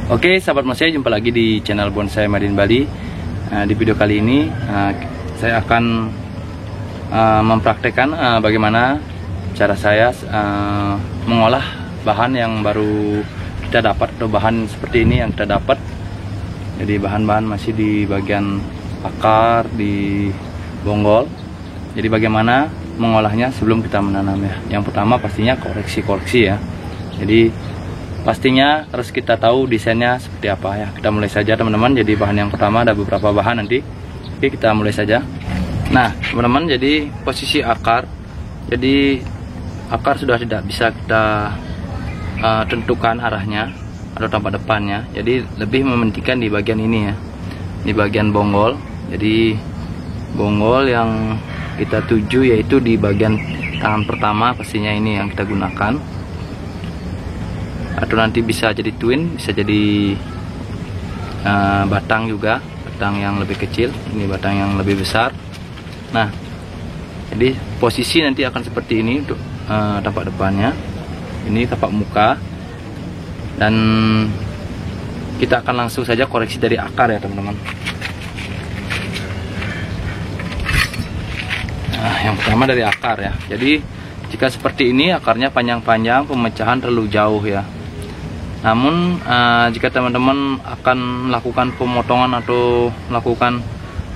Oke, sahabat bonsai, jumpa lagi di channel Bonsai Made in Bali. Di video kali ini saya akan mempraktekkan bagaimana cara saya mengolah bahan yang baru kita dapat, atau bahan seperti ini yang kita dapat. Jadi bahan-bahan masih di bagian akar, di bonggol. Jadi bagaimana mengolahnya sebelum kita menanam ya. Yang pertama pastinya koreksi-koreksi ya. Jadi pastinya harus kita tahu desainnya seperti apa ya. Kita mulai saja teman-teman. Jadi bahan yang pertama, ada beberapa bahan nanti. Oke, kita mulai saja. Nah teman-teman, jadi posisi akar. Jadi akar sudah tidak bisa kita tentukan arahnya atau tempat depannya. Jadi lebih mementingkan di bagian ini ya, di bagian bonggol. Jadi bonggol yang kita tuju yaitu di bagian tangan pertama, pastinya ini yang kita gunakan. Atau nanti bisa jadi twin, bisa jadi batang juga, batang yang lebih kecil, ini batang yang lebih besar. Nah, jadi posisi nanti akan seperti ini untuk tapak depannya, ini tapak muka, dan kita akan langsung saja koreksi dari akar ya teman-teman. Nah, yang pertama dari akar ya. Jadi jika seperti ini akarnya panjang-panjang, pemecahan terlalu jauh ya. Namun jika teman-teman akan melakukan pemotongan atau melakukan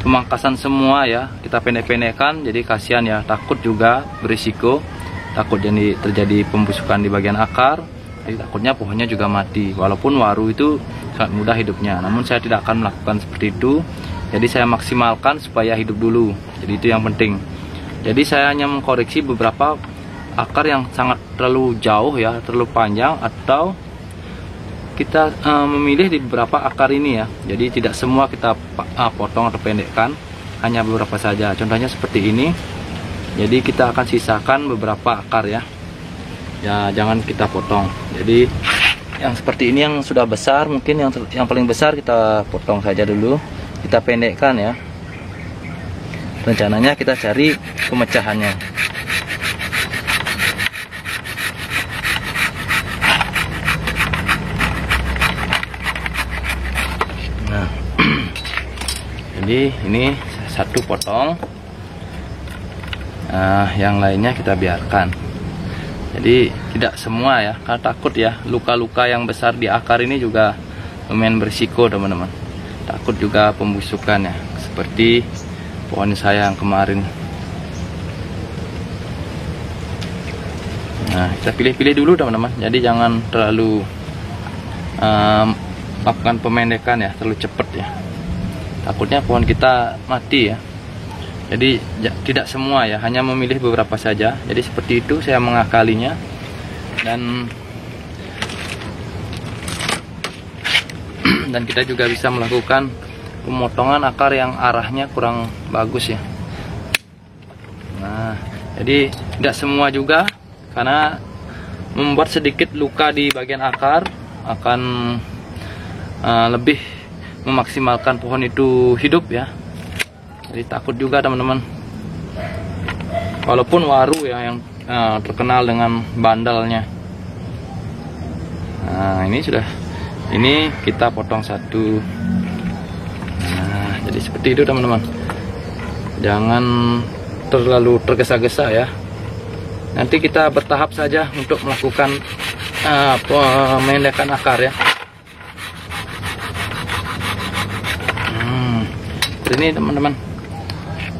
pemangkasan semua ya, kita pendek-pendekkan, jadi kasihan ya, takut juga berisiko, takut jadi terjadi pembusukan di bagian akar. Jadi takutnya pohonnya juga mati. Walaupun waru itu sangat mudah hidupnya, namun saya tidak akan melakukan seperti itu. Jadi saya maksimalkan supaya hidup dulu. Jadi itu yang penting. Jadi saya hanya mengkoreksi beberapa akar yang sangat terlalu jauh ya, terlalu panjang, atau kita memilih di beberapa akar ini ya. Jadi tidak semua kita potong atau pendekkan, hanya beberapa saja. Contohnya seperti ini. Jadi kita akan sisakan beberapa akar ya. Ya, jangan kita potong. Jadi yang seperti ini yang sudah besar, mungkin yang paling besar kita potong saja dulu. Kita pendekkan ya. Rencananya kita cari pemecahannya. Jadi ini satu potong, yang lainnya kita biarkan. Jadi tidak semua ya, karena takut ya, luka-luka yang besar di akar ini juga lumayan berisiko teman-teman. Takut juga pembusukan ya, seperti pohon saya yang kemarin. Nah, kita pilih-pilih dulu teman-teman. Jadi jangan terlalu lakukan pemendekan ya, terlalu cepat ya. Takutnya pohon kita mati ya. Jadi tidak semua ya, hanya memilih beberapa saja. Jadi seperti itu saya mengakalinya. Dan kita juga bisa melakukan pemotongan akar yang arahnya kurang bagus ya. Nah, jadi tidak semua juga, karena membuat sedikit luka di bagian akar akan lebih memaksimalkan pohon itu hidup ya. Jadi takut juga teman-teman. Walaupun waru ya yang terkenal dengan bandalnya. Nah, ini kita potong satu. Nah, jadi seperti itu teman-teman. Jangan terlalu tergesa-gesa ya. Nanti kita bertahap saja untuk melakukan pemendekan akar ya. Ini teman-teman,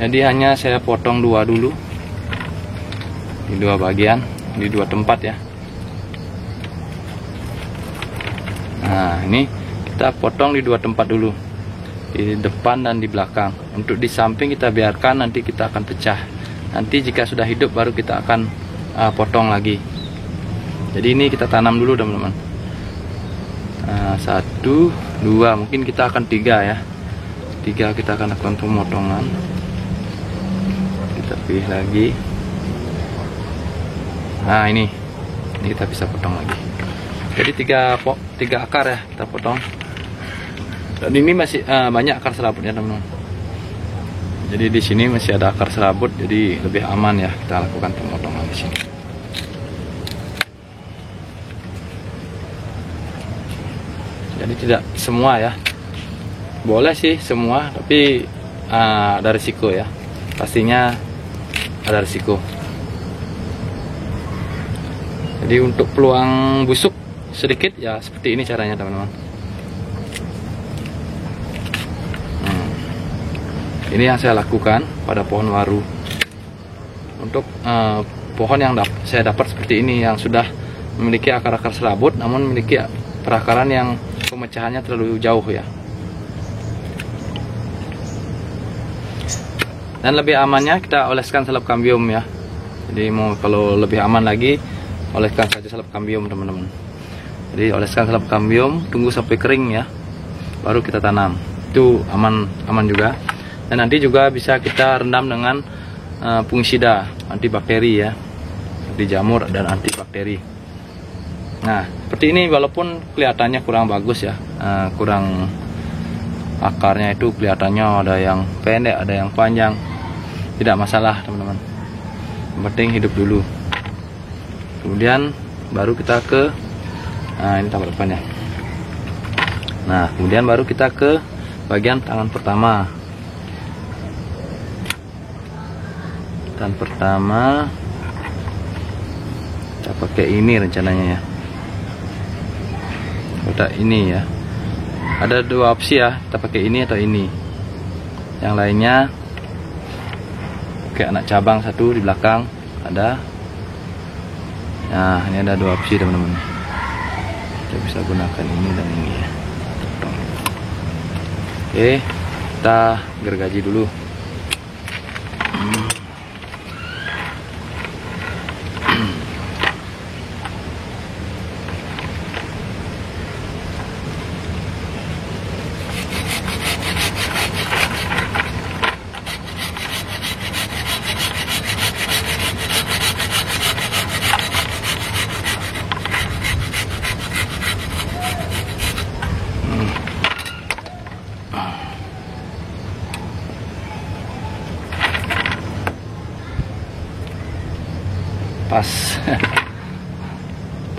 jadi hanya saya potong dua dulu, di dua bagian, di dua tempat ya. Nah, ini kita potong di dua tempat dulu, di depan dan di belakang. Untuk di samping kita biarkan, nanti kita akan pecah. Nanti jika sudah hidup baru kita akan potong lagi. Jadi ini kita tanam dulu teman-teman. Satu, dua, mungkin kita akan tiga ya. Tiga kita akan lakukan pemotongan. Kita pilih lagi. Nah, ini kita bisa potong lagi. Jadi tiga akar ya kita potong. Dan ini masih banyak akar serabut ya teman-teman. Jadi di sini masih ada akar serabut, jadi lebih aman ya kita lakukan pemotongan di sini. Jadi tidak semua ya, boleh sih semua, tapi ada risiko ya, pastinya ada risiko. Jadi untuk peluang busuk sedikit ya seperti ini caranya teman-teman. Ini yang saya lakukan pada pohon waru. Untuk pohon yang saya dapat seperti ini, yang sudah memiliki akar-akar serabut namun memiliki perakaran yang pemecahannya terlalu jauh ya. Dan lebih amannya kita oleskan salep kambium ya. Jadi kalau lebih aman lagi, oleskan saja salep kambium teman-teman. Jadi oleskan salep kambium, tunggu sampai kering ya, baru kita tanam. Itu aman juga. Dan nanti juga bisa kita rendam dengan fungisida, antibakteri ya, anti jamur dan antibakteri. Nah seperti ini, walaupun kelihatannya kurang bagus ya, kurang, akarnya itu kelihatannya ada yang pendek, ada yang panjang, tidak masalah teman-teman, yang penting hidup dulu. Kemudian baru kita ke ini tapak depannya. Nah kemudian baru kita ke bagian tangan pertama. Tangan pertama kita pakai ini rencananya ya, kotak ini ya. Ada dua opsi ya, kita pakai ini atau ini. Yang lainnya kayak anak cabang satu di belakang ada. Nah ini ada dua opsi teman-teman, kita bisa gunakan ini dan ini ya. Oke, kita gergaji dulu.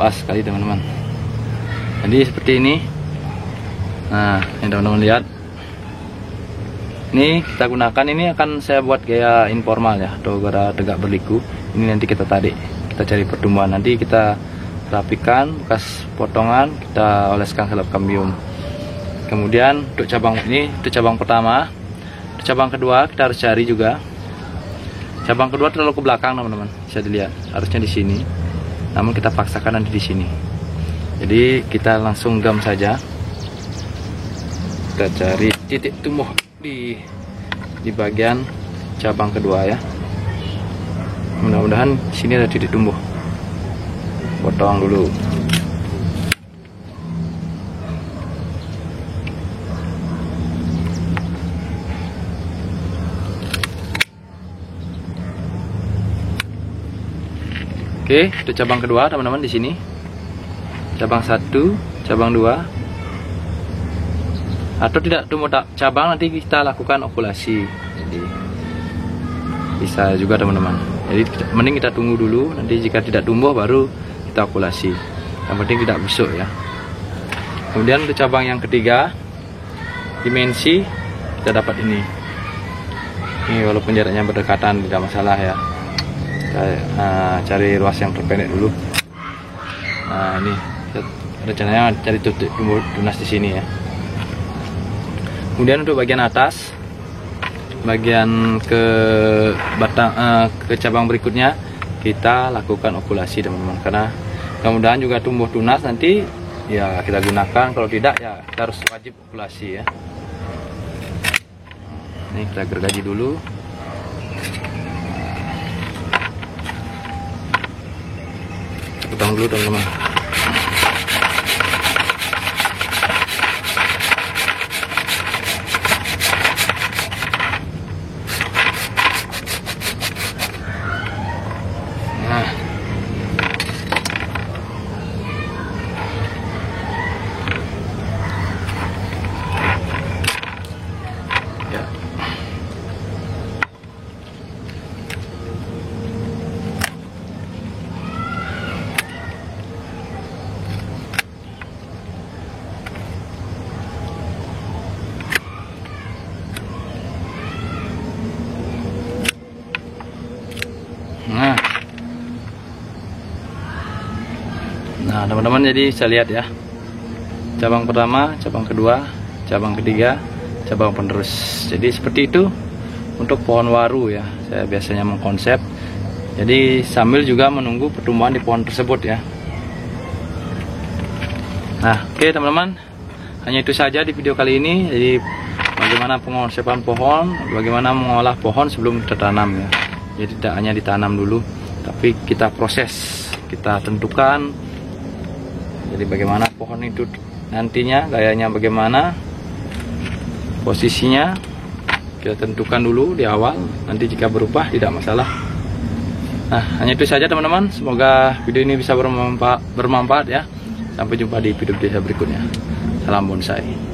Pas sekali teman-teman. Jadi seperti ini. Nah ini teman-teman lihat, ini kita gunakan, ini akan saya buat gaya informal ya, atau gaya tegak berliku. Ini nanti kita tarik, kita cari pertumbuhan, nanti kita rapikan bekas potongan, kita oleskan salep kambium. Kemudian untuk cabang ini, itu cabang pertama. Untuk cabang kedua kita harus cari juga. Cabang kedua terlalu ke belakang teman-teman, bisa dilihat, harusnya di sini, namun kita paksakan nanti di sini. Jadi kita langsung gam saja, kita cari titik tumbuh di bagian cabang kedua ya. Mudah-mudahan sini ada titik tumbuh. Potong dulu. Oke, itu cabang kedua teman-teman di sini. Cabang 1, cabang 2. Atau tidak tumbuh cabang, nanti kita lakukan okulasi. Jadi bisa juga teman-teman. Jadi mending kita tunggu dulu, nanti jika tidak tumbuh baru kita okulasi. Yang penting tidak busuk ya. Kemudian untuk cabang yang ketiga, dimensi kita dapat ini. Ini walaupun jaraknya berdekatan tidak masalah ya. Cari ruas yang terpendek dulu. Nah ini rencananya cari titik tumbuh tunas di sini ya. Kemudian untuk bagian atas, bagian ke batang ke cabang berikutnya kita lakukan okulasi teman-teman, karena mudah-mudahan juga tumbuh tunas nanti ya kita gunakan. Kalau tidak ya kita harus wajib okulasi ya. Ini kita gergaji dulu. Potong dulu teman-teman. Nah, ya. Nah teman-teman, jadi saya lihat ya, cabang pertama, cabang kedua, cabang ketiga, cabang penerus. Jadi seperti itu untuk pohon waru ya, saya biasanya mengkonsep. Jadi sambil juga menunggu pertumbuhan di pohon tersebut ya. Nah oke teman-teman, hanya itu saja di video kali ini. Jadi bagaimana pengonsepan pohon, bagaimana mengolah pohon sebelum kita tanam ya. Jadi tidak hanya ditanam dulu, tapi kita proses, kita tentukan. Jadi bagaimana pohon itu nantinya, gayanya bagaimana, posisinya kita tentukan dulu di awal. Nanti jika berubah tidak masalah. Nah hanya itu saja teman-teman. Semoga video ini bisa bermanfaat ya. Sampai jumpa di video berikutnya. Salam bonsai.